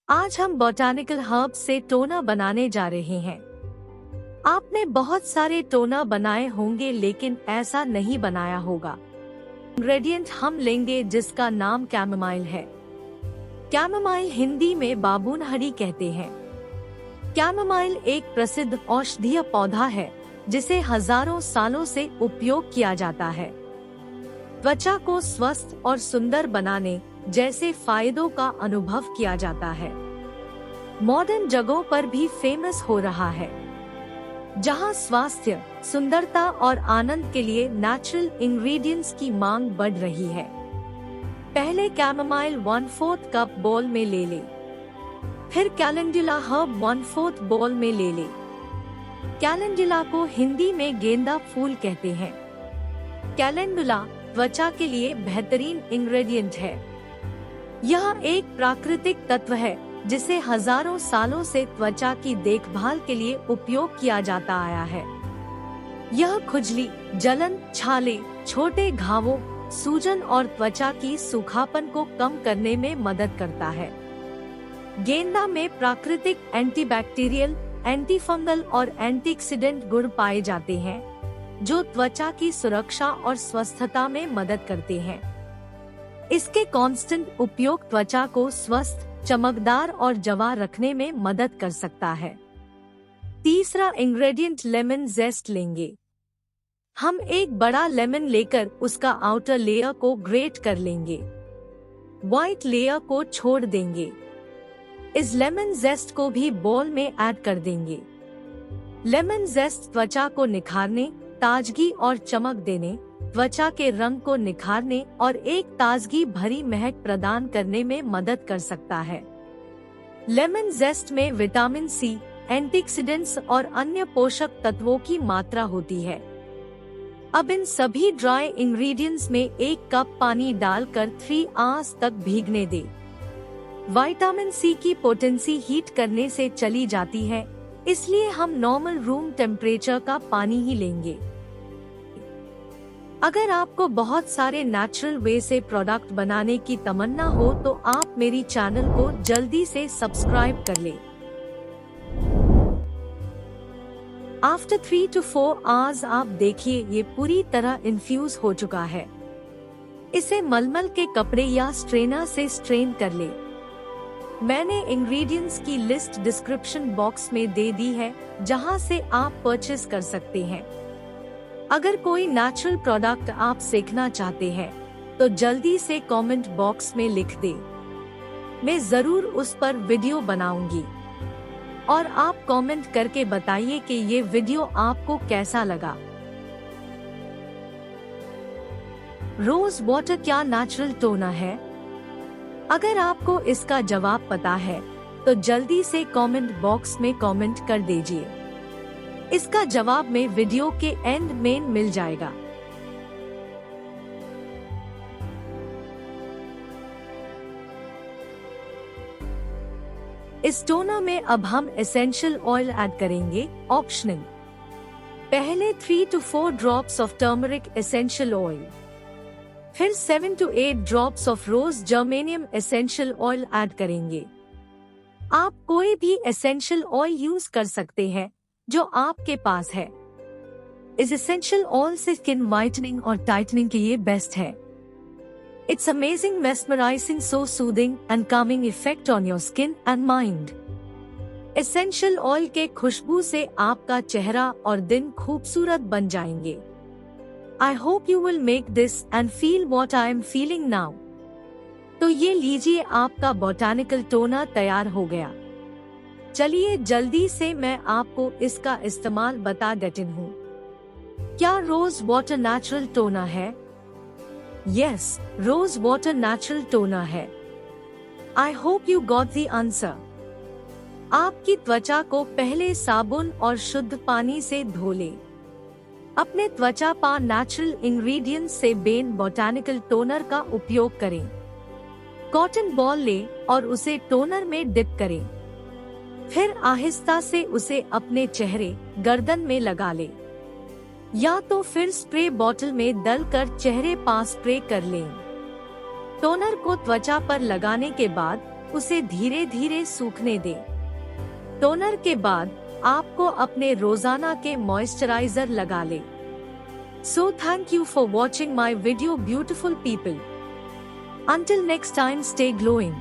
आज हम botanical herb से टोनर बनाने जा रहे हैं। आपने बहुत सारे टोनर बनाए होंगे लेकिन ऐसा नहीं बनाया होगा। इंग्रेडिएंट हम लेंगे जिसका नाम कैमोमाइल है। कैमोमाइल हिंदी में बाबूनहरी कहते हैं। कैमोमाइल एक प्रसिद्ध औषधीय पौधा है जिसे हजारों सालों से उपयोग किया जाता है। त्वचा को स्वस्थ और सुंदर बनाने जैसे फायदों का अनुभव किया जाता है। मॉडर्न जगहों पर भी फेमस हो रहा है, जहां स्वास्थ्य, सुंदरता और आनंद के लिए नेचुरल इंग्रेडिएंट्स की मांग बढ़ रही है। पहले कैमोमाइल 1/4 कप बोल में ले ले। फिर कैलेंडुला हर्ब 1/4 बोल में ले ले। कैलेंडुला को हिंदी में गेंदा फूल कहते हैं। कैलेंडुला त्वचा के लिए बेहतरीन इंग्रेडिएंट है। यह एक प्राकृतिक तत्व है जिसे हजारों सालों से त्वचा की देखभाल के लिए उपयोग किया जाता आया है। यह खुजली, जलन, छाले, छोटे घावों, सूजन और त्वचा की सूखापन को कम करने में मदद करता है। गेंदा में प्राकृतिक एंटीबैक्टीरियल, एंटीफंगल और एंटीऑक्सीडेंट गुण पाए जाते हैं जो त्वचा की सुरक्षा और स्वस्थता में मदद करते हैं। इसके कांस्टेंट उपयोग त्वचा को स्वस्थ, चमकदार और जवा रखने में मदद कर सकता है। तीसरा इंग्रेडिएंट लेमन जेस्ट लेंगे। हम एक बड़ा लेमन लेकर उसका आउटर लेयर को ग्रेट कर लेंगे। व्हाइट लेयर को छोड़ देंगे। इस लेमन जेस्ट को भी बोल में ऐड कर देंगे। लेमन जेस्ट त्वचा को निखारने, ताजगी और चमक देने, त्वचा के रंग को निखारने और एक ताजगी भरी महक प्रदान करने में मदद कर सकता है। लेमन जेस्ट में विटामिन सी, एंटीऑक्सीडेंट्स और अन्य पोषक तत्वों की मात्रा होती है। अब इन सभी ड्राई इंग्रेडिएंट्स में 1 कप पानी डालकर 3 आवर्स तक भीगने दे। विटामिन सी की पोटेंसी हीट करने से चली जाती है, इसलिए हम नॉर्मल रूम टेम्परेचर का पानी ही लेंगे। अगर आपको बहुत सारे नेचुरल वे से प्रोडक्ट बनाने की तमन्ना हो तो आप मेरी चैनल को जल्दी से सब्सक्राइब कर ले। आफ्टर 3 to 4 आवर्स आप देखिए ये पूरी तरह इन्फ्यूज हो चुका है। इसे मलमल के कपड़े या स्ट्रेनर से स्ट्रेन कर ले। मैंने इंग्रेडिएंट्स की लिस्ट डिस्क्रिप्शन बॉक्स में दे दी है, जहां से आप परचेस कर सकते हैं। अगर कोई नेचुरल प्रोडक्ट आप सीखना चाहते हैं तो जल्दी से कमेंट बॉक्स में लिख दे। मैं जरूर उस पर वीडियो बनाऊंगी और आप कमेंट करके बताइए कि ये वीडियो आपको कैसा लगा। रोज वाटर क्या नेचुरल टोनर है? अगर आपको इसका जवाब पता है तो जल्दी से कमेंट बॉक्स में कमेंट कर दीजिए। इसका जवाब में वीडियो के एंड में मिल जाएगा। इस टोनर में अब हम एसेंशियल ऑयल ऐड करेंगे, ऑप्शनल। पहले 3 to 4 drops of turmeric essential oil, फिर 7 to 8 drops of rose germanium essential oil add करेंगे। आप कोई भी एसेंशियल ऑयल यूज कर सकते हैं जो आपके पास है। इस एसेंशियल ऑयल से स्किन व्हाइटनिंग और टाइटनिंग के लिए बेस्ट है। It's amazing, mesmerising, so soothing and Kameng effect on your skin and mind. Essential oil के खुशबू से आपका चेहरा और दिन खूबसूरत बन जाएंगे। आई hope you will make this and feel what I am feeling now. तो ये लीजिए, आपका बॉटैनिकल टोनर तैयार हो गया। चलिए जल्दी से मैं आपको इसका इस्तेमाल बता देती हूँ। क्या रोज वाटर नेचुरल टोनर है? Yes, rose water natural toner है। I hope you got the answer. आपकी त्वचा को पहले साबुन और शुद्ध पानी से धो ले। अपने त्वचा पर नेचुरल इंग्रेडिएंट्स से बेन बॉटैनिकल टोनर का उपयोग करें। कॉटन बॉल ले और उसे टोनर में डिप करें। फिर आहिस्ता से उसे अपने चेहरे, गर्दन में लगा ले, या तो फिर स्प्रे बॉटल में डालकर चेहरे पर स्प्रे कर लें। टोनर को त्वचा पर लगाने के बाद उसे धीरे धीरे सूखने दें। टोनर के बाद आपको अपने रोजाना के मॉइस्चराइजर लगा ले। So thank you for watching my video beautiful people. Until next time, stay glowing.